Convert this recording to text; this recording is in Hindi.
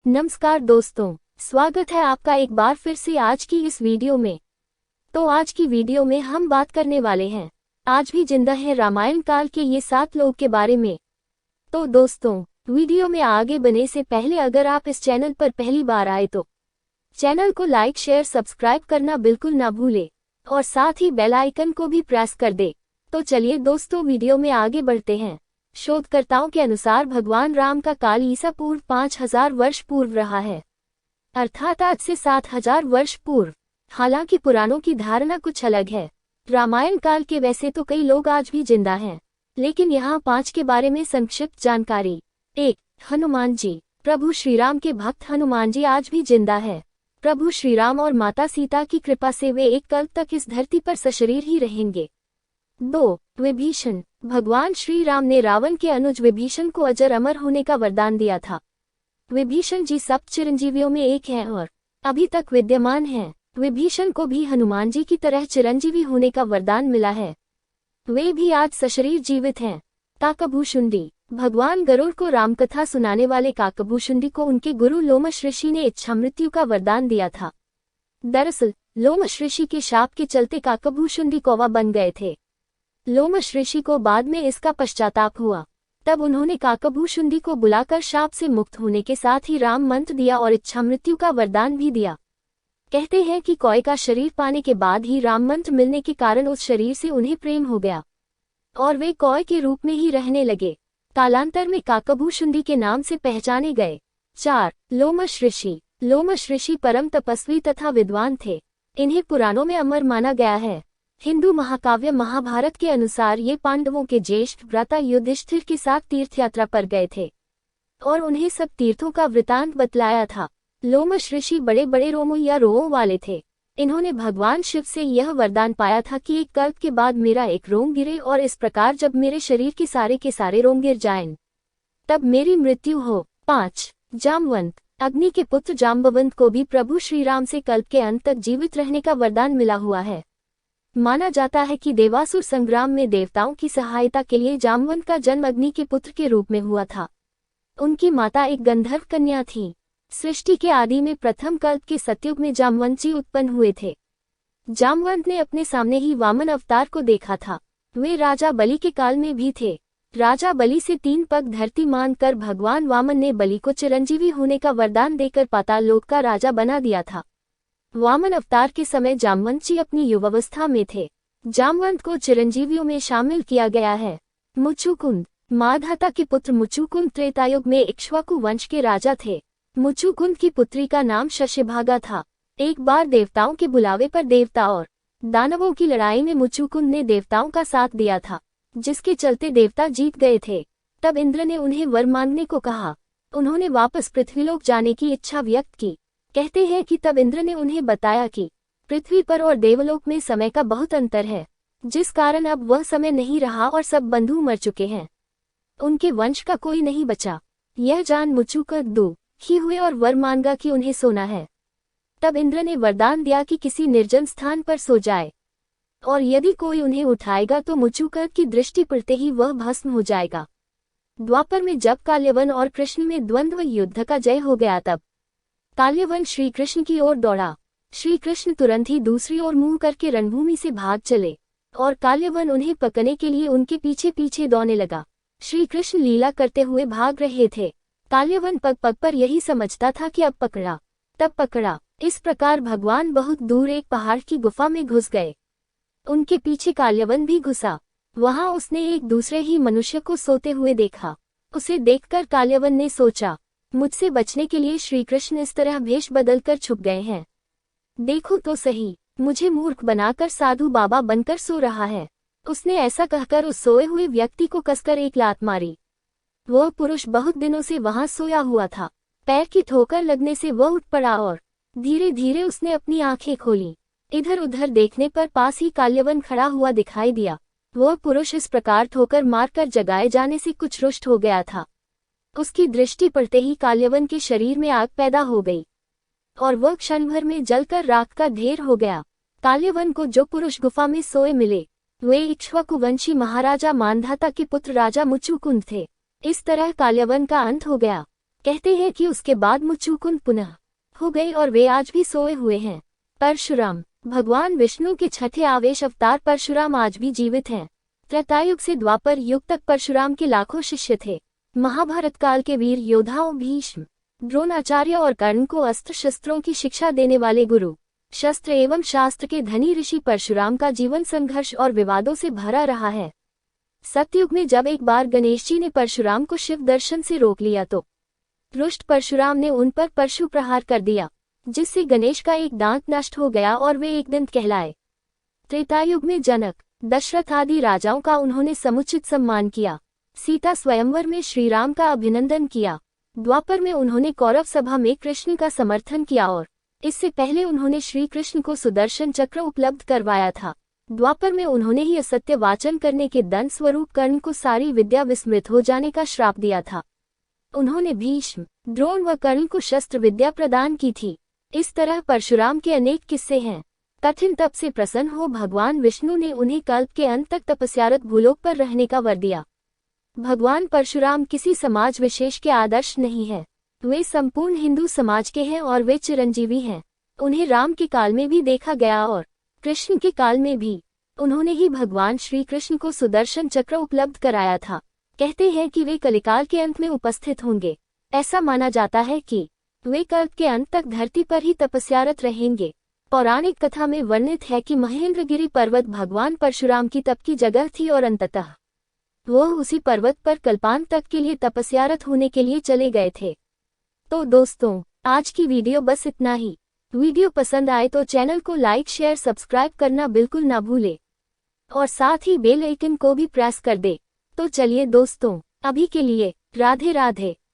नमस्कार दोस्तों, स्वागत है आपका एक बार फिर से आज की इस वीडियो में। तो आज की वीडियो में हम बात करने वाले हैं आज भी जिंदा है रामायण काल के ये 7 लोग के बारे में। तो दोस्तों, वीडियो में आगे बढ़ने से पहले अगर आप इस चैनल पर पहली बार आए तो चैनल को लाइक शेयर सब्सक्राइब करना बिल्कुल ना भूले और साथ ही बेल आइकन को भी प्रेस कर दे। तो चलिए दोस्तों, वीडियो में आगे बढ़ते हैं। शोधकर्ताओं के अनुसार भगवान राम का काल ईसा पूर्व 5000 वर्ष पूर्व रहा है, अर्थात आज से 7000 वर्ष पूर्व। हालांकि पुराणों की धारणा कुछ अलग है। रामायण काल के वैसे तो कई लोग आज भी जिंदा हैं, लेकिन यहाँ 5 के बारे में संक्षिप्त जानकारी। 1. हनुमान जी। प्रभु श्रीराम के भक्त हनुमान जी आज भी जिंदा है। प्रभु श्रीराम और माता सीता की कृपा से वे एक कल्प तक इस धरती पर सशरीर ही रहेंगे। 2. विभीषण। भगवान श्री राम ने रावण के अनुज विभीषण को अजर अमर होने का वरदान दिया था। विभीषण जी सप्त चिरंजीवियों में एक हैं और अभी तक विद्यमान हैं। विभीषण को भी हनुमान जी की तरह चिरंजीवी होने का वरदान मिला है। वे भी आज सशरीर जीवित हैं। काकभूषुंडी। भगवान गरुड़ को रामकथा सुनाने वाले काकभूषुंडी को उनके गुरु लोमश ऋषि ने इच्छा मृत्यु का वरदान दिया था। दरअसल लोमश ऋषि के शाप के चलते काकभूषुंडी कौवा बन गए थे। लोमश ऋषि को बाद में इसका पश्चाताप हुआ। तब उन्होंने काकभूषुंडी को बुलाकर शाप से मुक्त होने के साथ ही राम मंत्र दिया और इच्छा मृत्यु का वरदान भी दिया। कहते हैं कि कौए का शरीर पाने के बाद ही राम मंत्र मिलने के कारण उस शरीर से उन्हें प्रेम हो गया और वे कौए के रूप में ही रहने लगे। कालांतर में काकभूषुंडी के नाम से पहचाने गए। 4. लोमश ऋषि। लोमश ऋषि परम तपस्वी तथा विद्वान थे। इन्हें पुराणों में अमर माना गया है। हिंदू महाकाव्य महाभारत के अनुसार ये पांडवों के ज्येष्ठ भ्राता युधिष्ठिर के साथ तीर्थयात्रा पर गए थे और उन्हें सब तीर्थों का वृतांत बतलाया था। लोमश ऋषि बड़े बड़े रोमों या रोओं वाले थे। इन्होंने भगवान शिव से यह वरदान पाया था कि एक कल्प के बाद मेरा एक रोम गिरे और इस प्रकार जब मेरे शरीर के सारे रोम गिर जाएं तब मेरी मृत्यु हो। 5. जामवंत। अग्नि के पुत्र जाम्बवंत को भी प्रभु श्रीराम से कल्प के अंत तक जीवित रहने का वरदान मिला हुआ है। माना जाता है कि देवासुर संग्राम में देवताओं की सहायता के लिए जामवंत का जन्म अग्नि के पुत्र के रूप में हुआ था। उनकी माता एक गंधर्व कन्या थी। सृष्टि के आदि में प्रथम कल्प के सतयुग में जामवंत जी उत्पन्न हुए थे। जामवंत ने अपने सामने ही वामन अवतार को देखा था। वे राजा बलि के काल में भी थे। राजा बलि से 3 पग धरती मानकर भगवान वामन ने बलि को चिरंजीवी होने का वरदान देकर पाताल लोक का राजा बना दिया था। वामन अवतार के समय जामवंत जी अपनी युवावस्था में थे। जामवंत को चिरंजीवियों में शामिल किया गया है। मुचुकुंद। माधाता के पुत्र मुचुकुंद त्रेतायुग में इक्ष्वाकु वंश के राजा थे। मुचुकुंद की पुत्री का नाम शशिभागा था। एक बार देवताओं के बुलावे पर देवता और दानवों की लड़ाई में मुचुकुंद ने देवताओं का साथ दिया था, जिसके चलते देवता जीत गए थे। तब इंद्र ने उन्हें वर मांगने को कहा। उन्होंने वापस पृथ्वीलोक जाने की इच्छा व्यक्त की। कहते हैं कि तब इंद्र ने उन्हें बताया कि पृथ्वी पर और देवलोक में समय का बहुत अंतर है, जिस कारण अब वह समय नहीं रहा और सब बंधु मर चुके हैं। उनके वंश का कोई नहीं बचा। यह जान मुचुकुंद दुखी हुए और वर मांगा कि उन्हें सोना है। तब इंद्र ने वरदान दिया कि किसी निर्जन स्थान पर सो जाए और यदि कोई उन्हें उठाएगा तो मुचुकुंद की दृष्टि पड़ते ही वह भस्म हो जाएगा। द्वापर में जब काल्यवन और कृष्ण में द्वंद्व युद्ध का जय हो गया तब काल्यवन श्री कृष्ण की ओर दौड़ा। श्री कृष्ण तुरंत ही दूसरी ओर मुंह करके रणभूमि से भाग चले और काल्यवन उन्हें पकड़ने के लिए उनके पीछे पीछे दौड़ने लगा। श्री कृष्ण लीला करते हुए भाग रहे थे। काल्यवन पग पग पर यही समझता था कि अब पकड़ा तब पकड़ा। इस प्रकार भगवान बहुत दूर एक पहाड़ की गुफा में घुस गए। उनके पीछे काल्यवन भी घुसा। वहां उसने एक दूसरे ही मनुष्य को सोते हुए देखा। उसे देखकर काल्यवन ने सोचा, मुझसे बचने के लिए श्री कृष्ण इस तरह भेष बदलकर छुप गए हैं। देखो तो सही, मुझे मूर्ख बनाकर साधु बाबा बनकर सो रहा है। उसने ऐसा कहकर उस सोए हुए व्यक्ति को कसकर एक लात मारी। वह पुरुष बहुत दिनों से वहां सोया हुआ था। पैर की ठोकर लगने से वह उठ पड़ा और धीरे धीरे उसने अपनी आंखें खोली। इधर उधर देखने पर पास ही काल्यवन खड़ा हुआ दिखाई दिया। वह पुरुष इस प्रकार ठोकर मारकर जगाए जाने से कुछ रुष्ट हो गया था। उसकी दृष्टि पड़ते ही काल्यवन के शरीर में आग पैदा हो गई और वह क्षण भर में जलकर राख का ढेर हो गया। काल्यवन को जो पुरुष गुफा में सोए मिले वे इक्ष्वाकुवंशी महाराजा मांधाता के पुत्र राजा मुचुकुंद थे। इस तरह काल्यवन का अंत हो गया। कहते हैं कि उसके बाद मुचुकुंद पुनः हो गए और वे आज भी सोए हुए हैं। परशुराम भगवान विष्णु के छठे आवेश अवतार परशुराम आज भी जीवित हैं। त्रेतायुग से द्वापर युग तक परशुराम के लाखों शिष्य थे। महाभारत काल के वीर योद्धाओं भीष्म, द्रोणाचार्य और कर्ण को अस्त्र शस्त्रों की शिक्षा देने वाले गुरु, शस्त्र एवं शास्त्र के धनी ऋषि परशुराम का जीवन संघर्ष और विवादों से भरा रहा है। सतयुग में जब एक बार गणेश जी ने परशुराम को शिव दर्शन से रोक लिया तो रुष्ट परशुराम ने उन पर परशु प्रहार कर दिया, जिससे गणेश का एक दांत नष्ट हो गया और वे एक दंत कहलाए। त्रेतायुग में जनक, दशरथ आदि राजाओं का उन्होंने समुचित सम्मान किया। सीता स्वयंवर में श्रीराम का अभिनंदन किया। द्वापर में उन्होंने कौरव सभा में कृष्ण का समर्थन किया और इससे पहले उन्होंने श्री कृष्ण को सुदर्शन चक्र उपलब्ध करवाया था। द्वापर में उन्होंने ही असत्य वाचन करने के दंड स्वरूप कर्ण को सारी विद्या विस्मृत हो जाने का श्राप दिया था। उन्होंने भीष्म, द्रोण व कर्ण को शस्त्र विद्या प्रदान की थी। इस तरह परशुराम के अनेक किस्से हैं। कठिन तप से प्रसन्न हो भगवान विष्णु ने उन्हें कल्प के अंत तक तपस्यारत भूलोक पर रहने का वर दिया। भगवान परशुराम किसी समाज विशेष के आदर्श नहीं है। वे संपूर्ण हिंदू समाज के हैं और वे चिरंजीवी हैं। उन्हें राम के काल में भी देखा गया और कृष्ण के काल में भी। उन्होंने ही भगवान श्री कृष्ण को सुदर्शन चक्र उपलब्ध कराया था। कहते हैं कि वे कलिकाल के अंत में उपस्थित होंगे। ऐसा माना जाता है कि वे कल्प के अंत तक धरती पर ही तपस्यारत रहेंगे। पौराणिक कथा में वर्णित है कि महेंद्रगिरी पर्वत भगवान परशुराम की तप की जगह थी और अंततः वह उसी पर्वत पर कल्पांत तक के लिए तपस्यारत होने के लिए चले गए थे। तो दोस्तों, आज की वीडियो बस इतना ही। वीडियो पसंद आए तो चैनल को लाइक शेयर सब्सक्राइब करना बिल्कुल ना भूले और साथ ही बेल आइकन को भी प्रेस कर दे। तो चलिए दोस्तों, अभी के लिए राधे राधे।